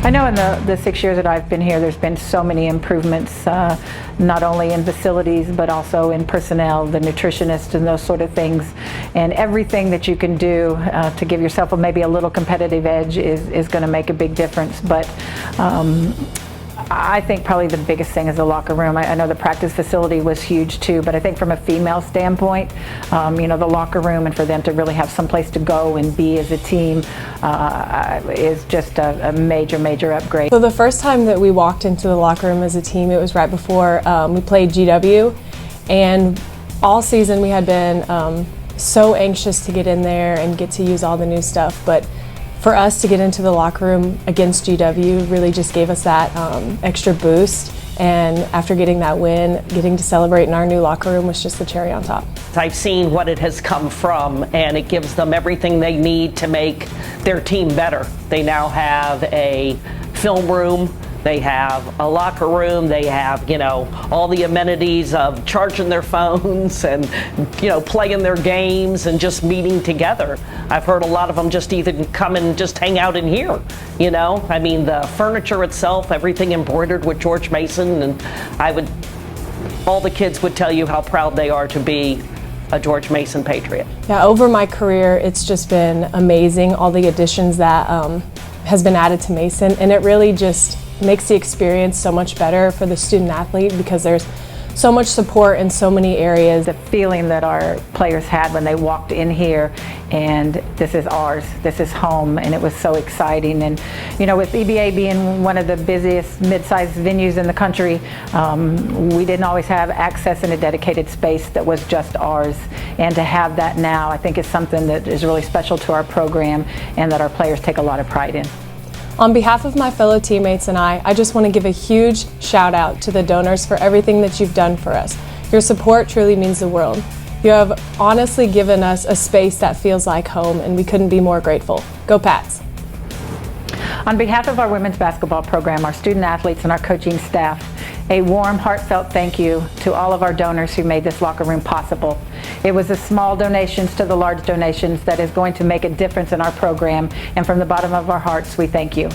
I know in the 6 years that I've been here, there's been so many improvements, not only in facilities, but also in personnel, the nutritionists and those sort of things. And everything that you can do to give yourself maybe a little competitive edge is going to make a big difference. But I think probably the biggest thing is the locker room. I know the practice facility was huge too, but I think from a female standpoint, the locker room and for them to really have some place to go and be as a team is just a major, major upgrade. So the first time that we walked into the locker room as a team, it was right before we played GW, and all season we had been so anxious to get in there and get to use all the new stuff, but for us to get into the locker room against GW really just gave us that extra boost, and after getting that win, getting to celebrate in our new locker room was just the cherry on top. I've seen what it has come from, and it gives them everything they need to make their team better. They now have a film room, they have a locker room, they have, all the amenities of charging their phones and, playing their games and just meeting together. I've heard a lot of them just either come and just hang out in here, I mean, the furniture itself, everything embroidered with George Mason, and all the kids would tell you how proud they are to be a George Mason Patriot. Yeah, over my career, it's just been amazing, all the additions that has been added to Mason, and it really just makes the experience so much better for the student athlete because there's so much support in so many areas. The feeling that our players had when they walked in here, and this is ours, this is home, and it was so exciting. And with EBA being one of the busiest mid-sized venues in the country, we didn't always have access in a dedicated space that was just ours. And to have that now, I think is something that is really special to our program and that our players take a lot of pride in. On behalf of my fellow teammates and I just want to give a huge shout out to the donors for everything that you've done for us. Your support truly means the world. You have honestly given us a space that feels like home, and we couldn't be more grateful. Go Pats! On behalf of our women's basketball program, our student athletes, and our coaching staff, a warm, heartfelt thank you to all of our donors who made this locker room possible. It was the small donations to the large donations that is going to make a difference in our program, and from the bottom of our hearts, we thank you.